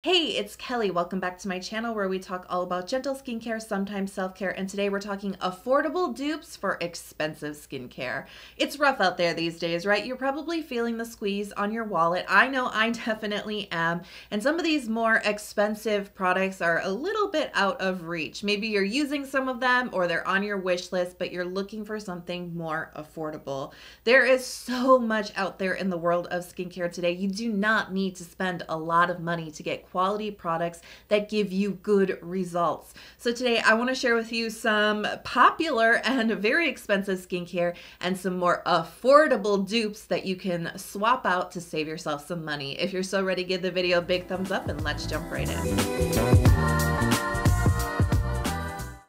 Hey, it's Kelly. Welcome back to my channel where we talk all about gentle skincare, sometimes self-care, and today we're talking affordable dupes for expensive skincare. It's rough out there these days, right? You're probably feeling the squeeze on your wallet. I know I definitely am, and some of these more expensive products are a little bit out of reach. Maybe you're using some of them or they're on your wish list, but you're looking for something more affordable. There is so much out there in the world of skincare today. You do not need to spend a lot of money to get quality products that give you good results. So today I want to share with you some popular and very expensive skincare and some more affordable dupes that you can swap out to save yourself some money. If you're so ready, give the video a big thumbs up and let's jump right in.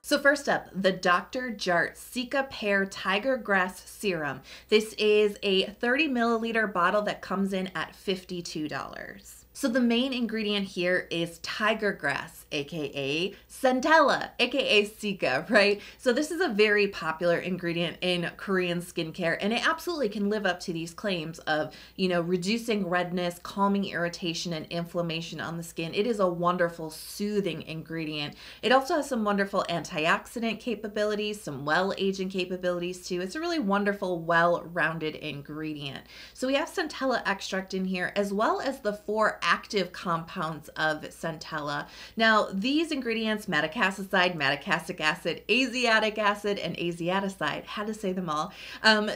So first up, the Dr.Jart Cicapair Tiger Grass Serum. This is a 30 milliliter bottle that comes in at $52. So the main ingredient here is tiger grass, aka Centella, aka Cica, right? So this is a very popular ingredient in Korean skincare, and it absolutely can live up to these claims of, reducing redness, calming irritation and inflammation on the skin. It is a wonderful, soothing ingredient. It also has some wonderful antioxidant capabilities, some well-aging capabilities too. It's a really wonderful, well-rounded ingredient. So we have Centella extract in here, as well as the 4 active compounds of Centella. Now, these ingredients, madecassoside, madecassic acid, azelaic acid, and azaticide, had to say them all.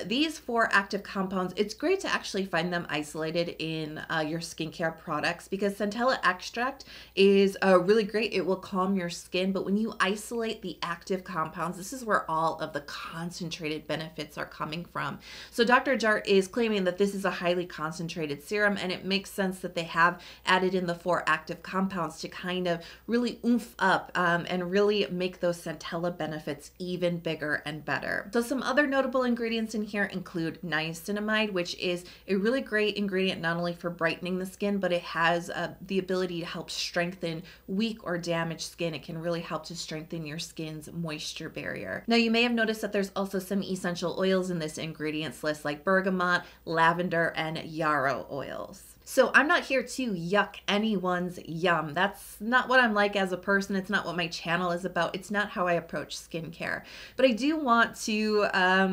These 4 active compounds, it's great to actually find them isolated in your skincare products because Centella extract is really great. It will calm your skin, but when you isolate the active compounds, this is where all of the concentrated benefits are coming from. So Dr.Jart is claiming that this is a highly concentrated serum, and it makes sense that they have added in the 4 active compounds to kind of really oomph up and really make those Centella benefits even bigger and better. So some other notable ingredients in here include niacinamide, which is a really great ingredient not only for brightening the skin, but it has the ability to help strengthen weak or damaged skin. It can really help to strengthen your skin's moisture barrier. Now you may have noticed that there's also some essential oils in this ingredients list like bergamot, lavender, and yarrow oils. So I'm not here to yuck anyone's yum. That's not what I'm like as a person. It's not what my channel is about. It's not how I approach skincare. But I do want to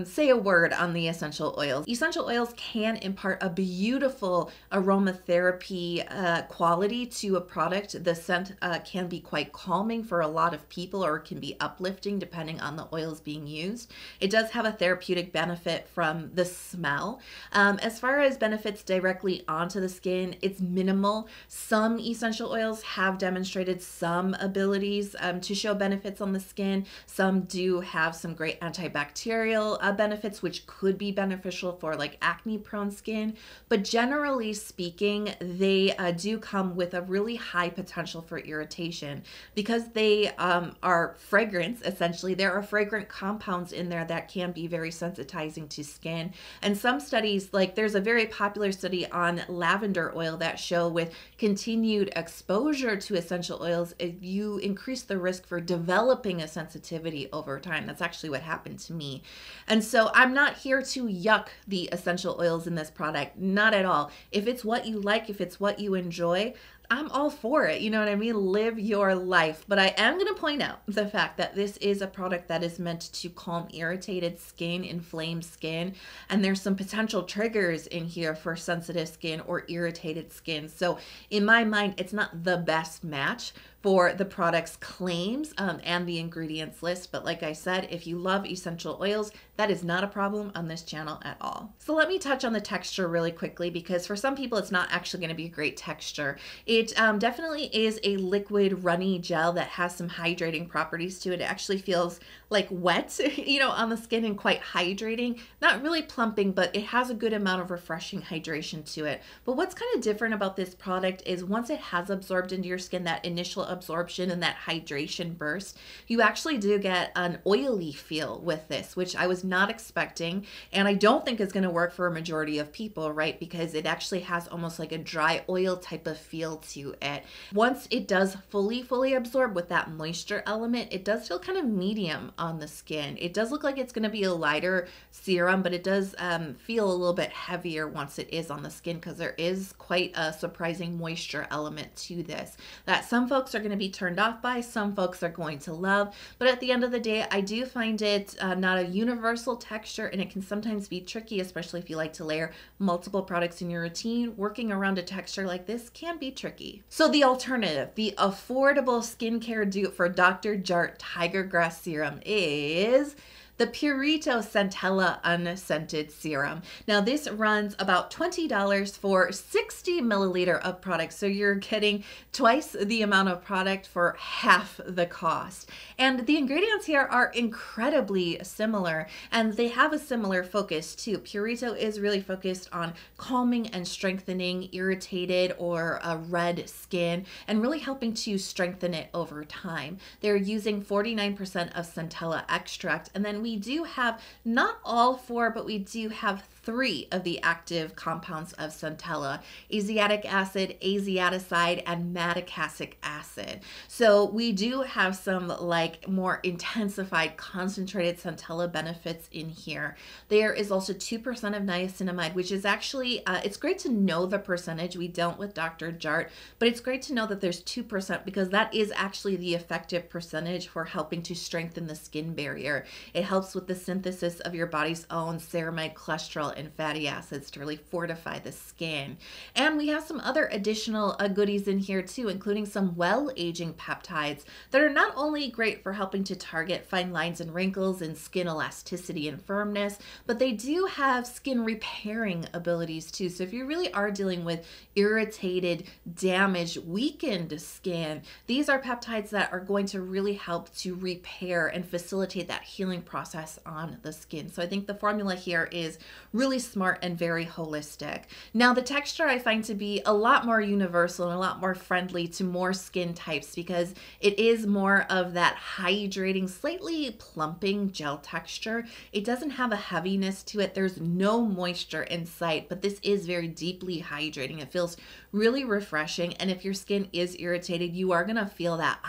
say a word on the essential oils. Essential oils can impart a beautiful aromatherapy quality to a product. The scent can be quite calming for a lot of people, or it can be uplifting depending on the oils being used. It does have a therapeutic benefit from the smell. As far as benefits directly onto the skin, it's minimal. Some essential oils have demonstrated some abilities to show benefits on the skin. Some do have some great antibacterial benefits, which could be beneficial for like acne prone skin. But generally speaking, they do come with a really high potential for irritation because they are fragrance. Essentially, there are fragrant compounds in there that can be very sensitizing to skin. And some studies, like there's a very popular study on lavender oil that show with continued exposure to essential oils, you increase the risk for developing a sensitivity over time. That's actually what happened to me. And so I'm not here to yuck the essential oils in this product, not at all. If it's what you like, if it's what you enjoy, I'm all for it. You know what I mean? Live your life. But I am going to point out the fact that this is a product that is meant to calm irritated skin, inflamed skin, and there's some potential triggers in here for sensitive skin or irritated skin. So in my mind, it's not the best match for the product's claims and the ingredients list. But like I said, if you love essential oils, that is not a problem on this channel at all. So let me touch on the texture really quickly, because for some people, it's not actually going to be a great texture. It definitely is a liquid runny gel that has some hydrating properties to it. It actually feels like wet, on the skin and quite hydrating. Not really plumping, but it has a good amount of refreshing hydration to it. But what's kind of different about this product is once it has absorbed into your skin, that initial absorption and that hydration burst, you actually do get an oily feel with this, which I was not expecting, and I don't think it's going to work for a majority of people, right? Because it actually has almost like a dry oil type of feel to it. Once it does fully absorb with that moisture element, it does feel kind of medium on the skin. It does look like it's going to be a lighter serum, but it does feel a little bit heavier once it is on the skin, because there is quite a surprising moisture element to this that some folks are going to be turned off by, some folks are going to love. But at the end of the day, I do find it not a universal texture, and it can sometimes be tricky, especially if you like to layer multiple products in your routine. Working around a texture like this can be tricky. So the alternative, the affordable skincare dupe for Dr.Jart Tiger Grass Serum is the Purito Centella Unscented Serum. Now this runs about $20 for 60 milliliter of product. So you're getting twice the amount of product for half the cost. And the ingredients here are incredibly similar, and they have a similar focus too. Purito is really focused on calming and strengthening irritated or red skin, and really helping to strengthen it over time. They're using 49% of Centella extract, and then we do have not all 4, but we do have 3 of the active compounds of Centella: asiatic acid, asiaticide, and madecassic acid. So we do have some like more intensified concentrated Centella benefits in here. There is also 2% of niacinamide, which is actually, it's great to know the percentage. We don't with Dr.Jart, but it's great to know that there's 2%, because that is actually the effective percentage for helping to strengthen the skin barrier. It helps with the synthesis of your body's own ceramide, cholesterol, and fatty acids to really fortify the skin. And we have some other additional goodies in here too, including some well-aging peptides that are not only great for helping to target fine lines and wrinkles and skin elasticity and firmness, but they do have skin repairing abilities too. So if you really are dealing with irritated, damaged, weakened skin, these are peptides that are going to really help to repair and facilitate that healing process on the skin. So I think the formula here is really smart and very holistic. Now the texture I find to be a lot more universal and a lot more friendly to more skin types, because it is more of that hydrating, slightly plumping gel texture. It doesn't have a heaviness to it. There's no moisture in sight, but this is very deeply hydrating. It feels really refreshing, and if your skin is irritated, you are gonna feel that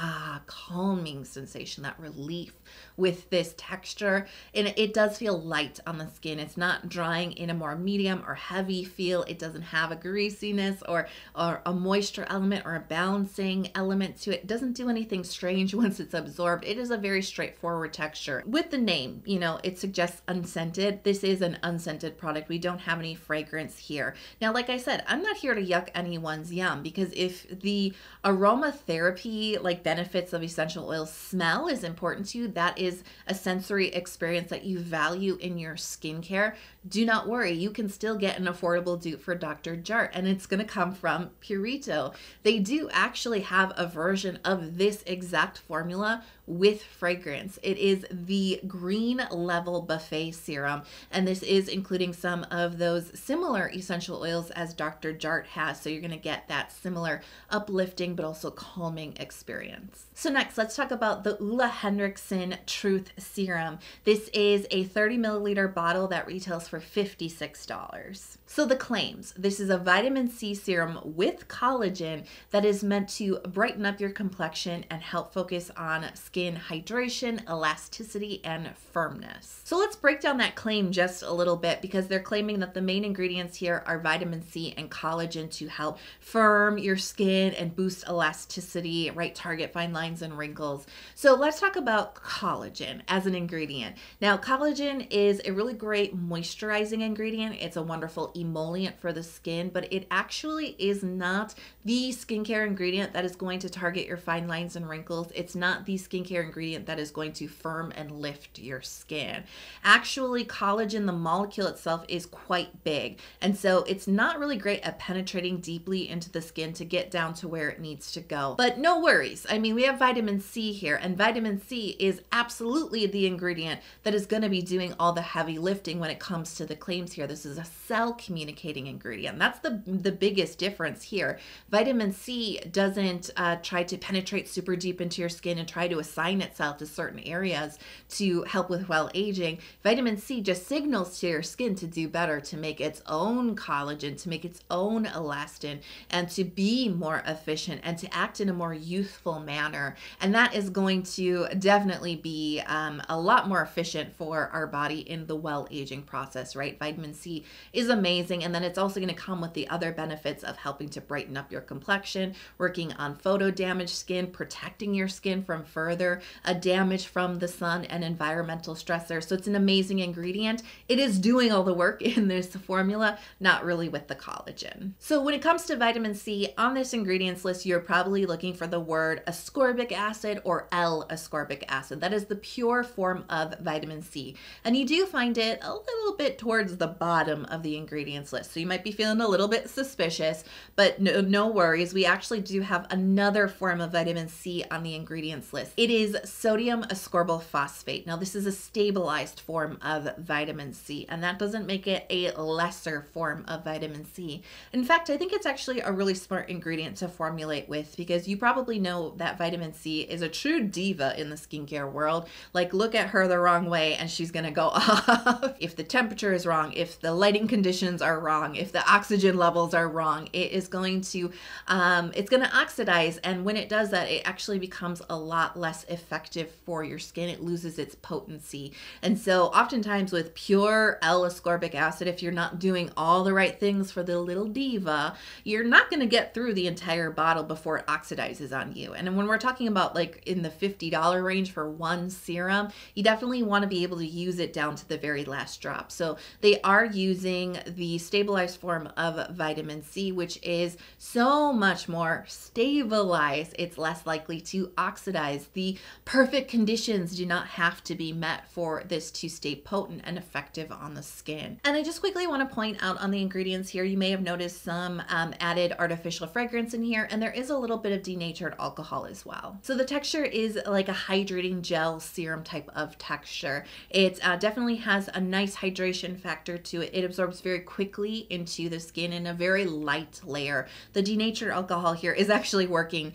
calming sensation, that relief with this texture. And it does feel light on the skin. It's not drying in a more medium or heavy feel. It doesn't have a greasiness or a moisture element or a balancing element to it. It doesn't do anything strange once it's absorbed. It is a very straightforward texture. With the name, you know, it suggests unscented. This is an unscented product. We don't have any fragrance here. Now, like I said, I'm not here to yuck anyone's yum, because if the aromatherapy like benefits of essential oil smell is important to you, that is a sensory experience that you value in your skincare, do not worry. You can still get an affordable dupe for Dr.Jart, and it's going to come from Purito. They do actually have a version of this exact formula with fragrance. It is the green level buffet serum, and this is including some of those similar essential oils as Dr.Jart has. So you're going to get that similar uplifting but also calming experience. So next, let's talk about the Henriksen Truth Serum. This is a 30 milliliter bottle that retails for $56. So the claims: this is a vitamin C serum with collagen that is meant to brighten up your complexion and help focus on skin hydration, elasticity, and firmness. So let's break down that claim just a little bit, because they're claiming that the main ingredients here are vitamin C and collagen to help firm your skin and boost elasticity, right? Target fine lines and wrinkles. So let's talk about collagen as an ingredient. Now, collagen is a really great moisturizing ingredient. It's a wonderful emollient for the skin, but it actually is not the skincare ingredient that is going to target your fine lines and wrinkles. It's not the skincare ingredient that is going to firm and lift your skin. Actually, collagen, the molecule itself, is quite big, and so it's not really great at penetrating deeply into the skin to get down to where it needs to go. But no worries. I mean, we have vitamin C here, and vitamin C is absolutely the ingredient that is going to be doing all the heavy lifting when it comes to the claims here. This is a cell communication communicating ingredient. That's the biggest difference here. Vitamin C doesn't try to penetrate super deep into your skin and try to assign itself to certain areas to help with well aging. Vitamin C just signals to your skin to do better, to make its own collagen, to make its own elastin, and to be more efficient and to act in a more youthful manner. And that is going to definitely be a lot more efficient for our body in the well aging process, right? Vitamin C is amazing. And then it's also going to come with the other benefits of helping to brighten up your complexion, working on photo damaged skin, protecting your skin from further damage from the sun and environmental stressors. So it's an amazing ingredient. It is doing all the work in this formula, not really with the collagen. So when it comes to vitamin C on this ingredients list, you're probably looking for the word ascorbic acid or L-ascorbic acid. That is the pure form of vitamin C. And you do find it a little bit towards the bottom of the ingredients list. So you might be feeling a little bit suspicious, but no worries. We actually do have another form of vitamin C on the ingredients list. It is sodium ascorbyl phosphate. Now this is a stabilized form of vitamin C, and that doesn't make it a lesser form of vitamin C. In fact, I think it's actually a really smart ingredient to formulate with, because you probably know that vitamin C is a true diva in the skincare world. Like, look at her the wrong way and she's gonna go off. If the temperature is wrong, if the lighting conditions are wrong, if the oxygen levels are wrong, it is going to, it's gonna oxidize. And when it does that, it actually becomes a lot less effective for your skin. It loses its potency. And so oftentimes with pure L-ascorbic acid, if you're not doing all the right things for the little diva, you're not gonna get through the entire bottle before it oxidizes on you. And when we're talking about like in the $50 range for one serum, you definitely want to be able to use it down to the very last drop. So they are using the stabilized form of vitamin C, which is so much more stabilized. It's less likely to oxidize. The perfect conditions do not have to be met for this to stay potent and effective on the skin. And I just quickly want to point out on the ingredients here, you may have noticed some added artificial fragrance in here, and there is a little bit of denatured alcohol as well. So the texture is like a hydrating gel serum type of texture. It definitely has a nice hydration factor to it. It absorbs very quickly into the skin in a very light layer. The denatured alcohol here is actually working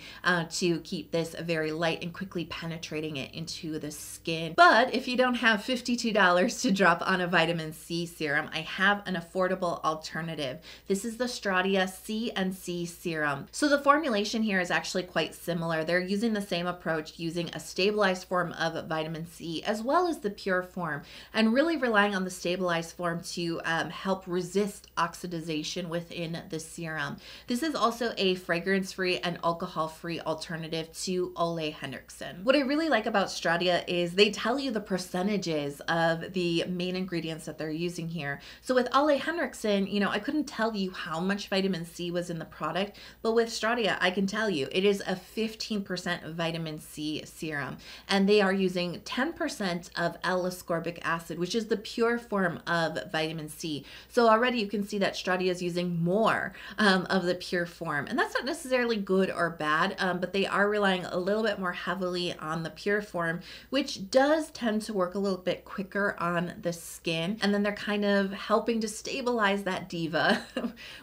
to keep this very light and quickly penetrating it into the skin. But if you don't have $52 to drop on a vitamin C serum, I have an affordable alternative. This is the Stratia C+C Serum. So the formulation here is actually quite similar. They're using the same approach, using a stabilized form of vitamin C as well as the pure form, and really relying on the stabilized form to help resist oxidization within the serum. This is also a fragrance-free and alcohol-free alternative to Ole Henriksen. What I really like about Stratia is they tell you the percentages of the main ingredients that they're using here. So with Ole Henriksen, you know, I couldn't tell you how much vitamin C was in the product, but with Stratia, I can tell you it is a 15% vitamin C serum, and they are using 10% of L-ascorbic acid, which is the pure form of vitamin C. So already you can see that Stratia is using more of the pure form, and that's not necessarily good or bad, but they are relying a little bit more heavily on the pure form, which does tend to work a little bit quicker on the skin. And then they're kind of helping to stabilize that diva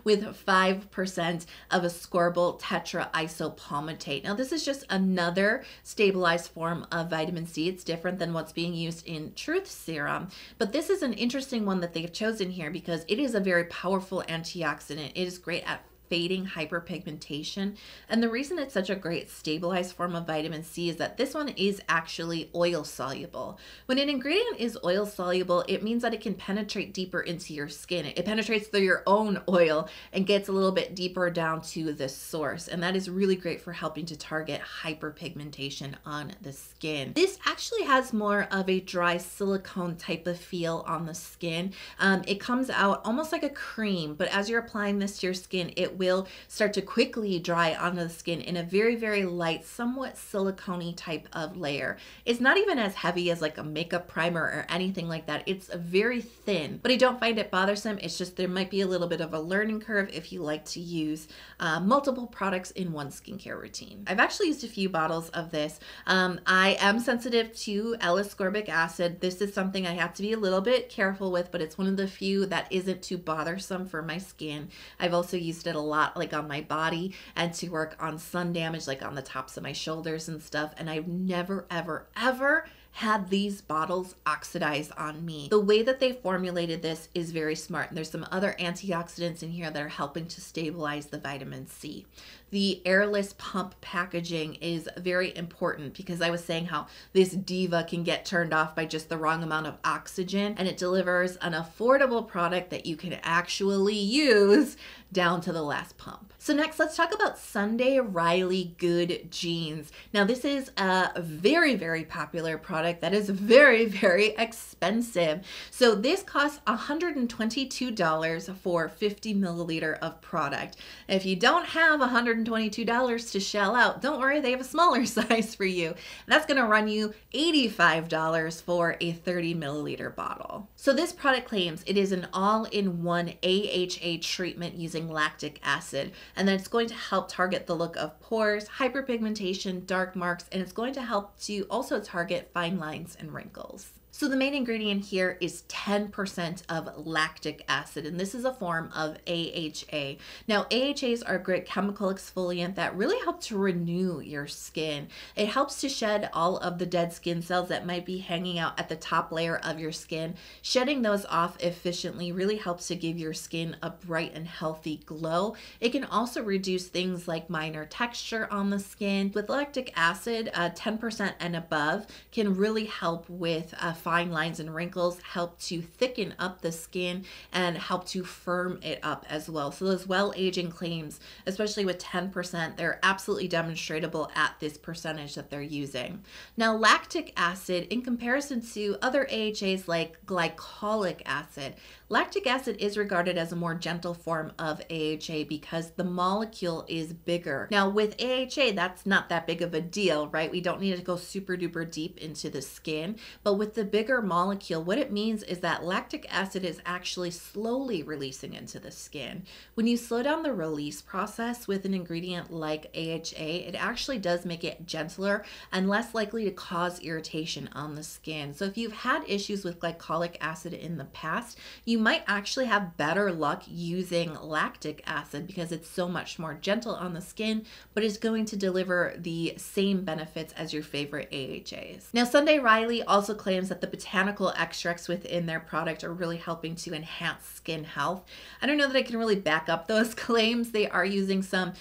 with 5% of ascorbyl tetraisopalmitate. Now this is just another stabilized form of vitamin C. It's different than what's being used in Truth Serum, but this is an interesting one that they've chosen here because it is a very powerful antioxidant. It is great at fading hyperpigmentation. And the reason it's such a great stabilized form of vitamin C is that this one is actually oil soluble. When an ingredient is oil soluble, it means that it can penetrate deeper into your skin. It penetrates through your own oil and gets a little bit deeper down to the source. And that is really great for helping to target hyperpigmentation on the skin. This actually has more of a dry silicone type of feel on the skin. It comes out almost like a cream, but as you're applying this to your skin, it it will start to quickly dry onto the skin in a very, very light, somewhat silicone type of layer. It's not even as heavy as like a makeup primer or anything like that. It's very thin, but I don't find it bothersome. It's just there might be a little bit of a learning curve if you like to use multiple products in one skincare routine. I've actually used a few bottles of this. I am sensitive to L-ascorbic acid. This is something I have to be a little bit careful with, but it's one of the few that isn't too bothersome for my skin. I've also used it a lot like on my body and to work on sun damage, like on the tops of my shoulders and stuff. And I've never, ever, ever had these bottles oxidize on me. The way that they formulated this is very smart. And there's some other antioxidants in here that are helping to stabilize the vitamin C. The airless pump packaging is very important because I was saying how this diva can get turned off by just the wrong amount of oxygen, and it delivers an affordable product that you can actually use down to the last pump. So next, let's talk about Sunday Riley Good Genes. Now this is a very, very popular product that is very, very expensive. So this costs $122 for 50 milliliter of product. If you don't have $122 to shell out, don't worry, they have a smaller size for you. That's gonna run you $85 for a 30 milliliter bottle. So this product claims it is an all-in-one AHA treatment using lactic acid, and then it's going to help target the look of pores, hyperpigmentation, dark marks, and it's going to help to also target fine lines and wrinkles. So the main ingredient here is 10% of lactic acid, and this is a form of AHA. Now, AHAs are a great chemical exfoliant that really help to renew your skin. It helps to shed all of the dead skin cells that might be hanging out at the top layer of your skin. Shedding those off efficiently really helps to give your skin a bright and healthy glow. It can also reduce things like minor texture on the skin. With lactic acid, 10% and above can really help with fine lines and wrinkles, help to thicken up the skin, and help to firm it up as well. So those well-aging claims, especially with 10%, they're absolutely demonstrable at this percentage that they're using. Now, lactic acid, in comparison to other AHAs like glycolic acid, lactic acid is regarded as a more gentle form of AHA because the molecule is bigger. Now, with AHA, that's not that big of a deal, right? We don't need to go super duper deep into the skin, but with the bigger molecule, what it means is that lactic acid is actually slowly releasing into the skin. When you slow down the release process with an ingredient like AHA, it actually does make it gentler and less likely to cause irritation on the skin. So if you've had issues with glycolic acid in the past, you might actually have better luck using lactic acid because it's so much more gentle on the skin, but it's going to deliver the same benefits as your favorite AHAs. Now, Sunday Riley also claims that the botanical extracts within their product are really helping to enhance skin health. I don't know that I can really back up those claims. They are using some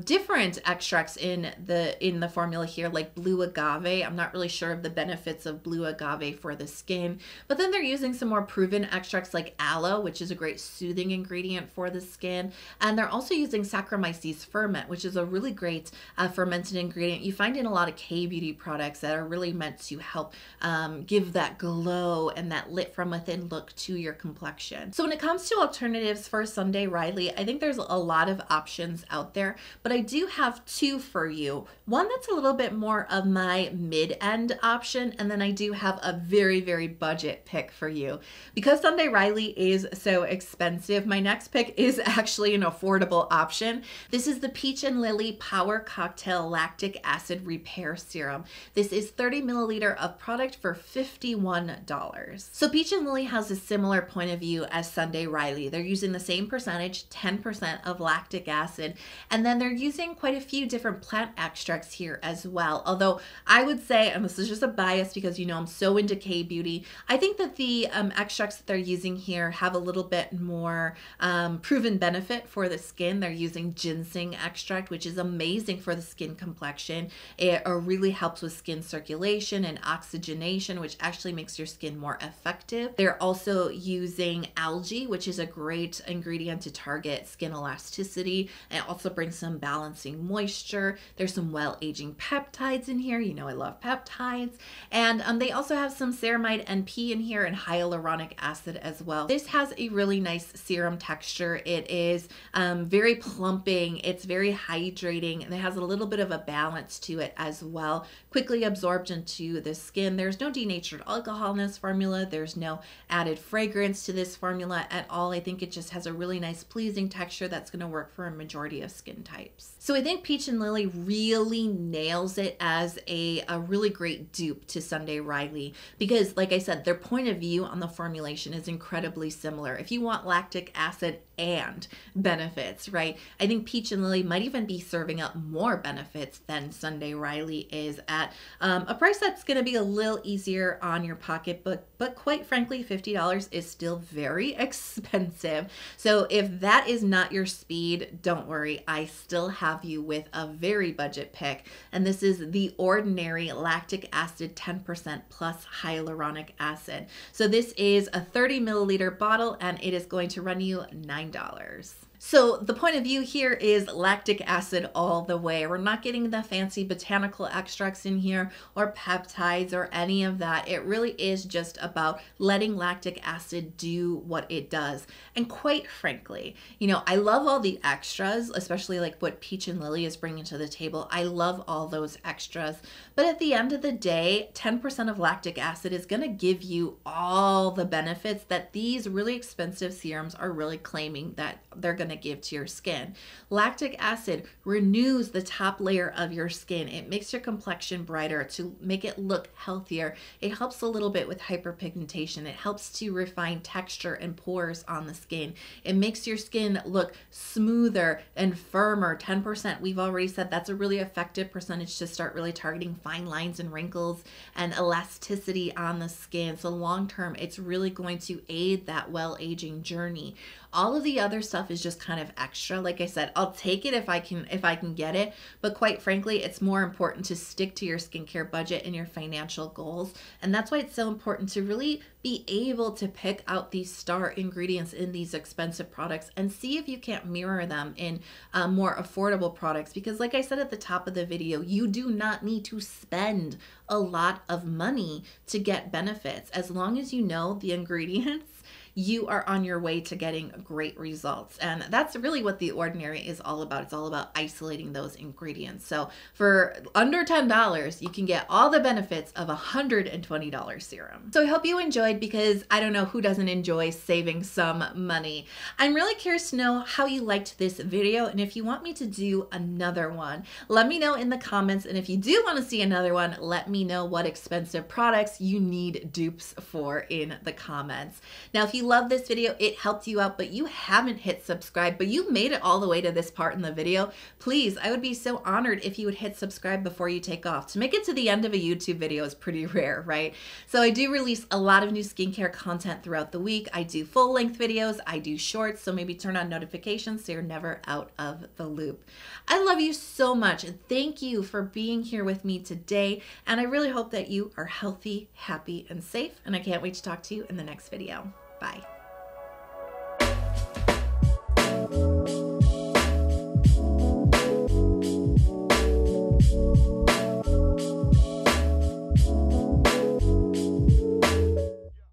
different extracts in the formula here, like blue agave. I'm not really sure of the benefits of blue agave for the skin, but then they're using some more proven extracts like aloe, which is a great soothing ingredient for the skin, and they're also using Saccharomyces ferment, which is a really great fermented ingredient you find in a lot of kbeauty products that are really meant to help give that glow and that lit from within look to your complexion. So when it comes to alternatives for Sunday Riley, I think there's a lot of options out there, but I do have two for you. One that's a little bit more of my mid-end option, and then I do have a very, very budget pick for you. Because Sunday Riley is so expensive, my next pick is actually an affordable option. This is the Peach and Lily Power Cocktail Lactic Acid Re.Pair Serum. This is 30 milliliter of product for $51. So Peach and Lily has a similar point of view as Sunday Riley. They're using the same percentage, 10% of lactic acid, and then they're using quite a few different plant extracts here as well. Although I would say, and this is just a bias because you know I'm so into kbeauty, I think that the extracts that they're using here have a little bit more proven benefit for the skin. They're using ginseng extract, which is amazing for the skin complexion. It really helps with skin circulation and oxygenation, which actually actually makes your skin more effective. They're also using algae, which is a great ingredient to target skin elasticity, and it also brings some balancing moisture. There's some well-aging peptides in here. You know I love peptides. And they also have some ceramide NP in here and hyaluronic acid as well. This has a really nice serum texture. It is very plumping. It's very hydrating, and it has a little bit of a balance to it as well. Quickly absorbed into the skin. There's no denatured alcohol in this formula. There's no added fragrance to this formula at all. I think it just has a really nice pleasing texture that's going to work for a majority of skin types. So I think Peach and Lily really nails it as a really great dupe to Sunday Riley, because like I said, their point of view on the formulation is incredibly similar. If you want lactic acid and benefits, right? I think Peach and Lily might even be serving up more benefits than Sunday Riley is at a price that's going to be a little easier on your pocketbook, but quite frankly, $50 is still very expensive. So if that is not your speed, don't worry, I still have you with a very budget pick, and this is the Ordinary Lactic Acid 10% plus hyaluronic acid. So this is a 30 milliliter bottle, and it is going to run you $9. So the point of view here is lactic acid all the way. We're not getting the fancy botanical extracts in here or peptides or any of that. It really is just about letting lactic acid do what it does. And quite frankly, you know, I love all the extras, especially like what Peach and Lily is bringing to the table. I love all those extras. But at the end of the day, 10% of lactic acid is going to give you all the benefits that these really expensive serums are really claiming that they're going to give to your skin. Lactic acid renews the top layer of your skin. It makes your complexion brighter to make it look healthier. It helps a little bit with hyperpigmentation. It helps to refine texture and pores on the skin. It makes your skin look smoother and firmer. 10%, we've already said that's a really effective percentage to start really targeting fine lines and wrinkles and elasticity on the skin. So long term, it's really going to aid that well-aging journey. All of the other stuff is just kind of extra. Like I said, I'll take it if I can get it, but quite frankly, it's more important to stick to your skincare budget and your financial goals. And that's why it's so important to really be able to pick out these star ingredients in these expensive products and see if you can't mirror them in more affordable products. Because like I said at the top of the video, you do not need to spend a lot of money to get benefits. As long as you know the ingredients, you are on your way to getting great results. And that's really what The Ordinary is all about. It's all about isolating those ingredients. So for under $10, you can get all the benefits of a $120 serum. So I hope you enjoyed, because I don't know who doesn't enjoy saving some money. I'm really curious to know how you liked this video, and if you want me to do another one, let me know in the comments. And if you do want to see another one, let me know what expensive products you need dupes for in the comments. Now, if you love this video, it helped you out, but you haven't hit subscribe, but you made it all the way to this part in the video, please, I would be so honored if you would hit subscribe before you take off. To make it to the end of a YouTube video is pretty rare, right? So I do release a lot of new skincare content throughout the week. I do full-length videos, I do shorts, so maybe turn on notifications so you're never out of the loop. I love you so much, and thank you for being here with me today, and I really hope that you are healthy, happy, and safe, and I can't wait to talk to you in the next video. Bye.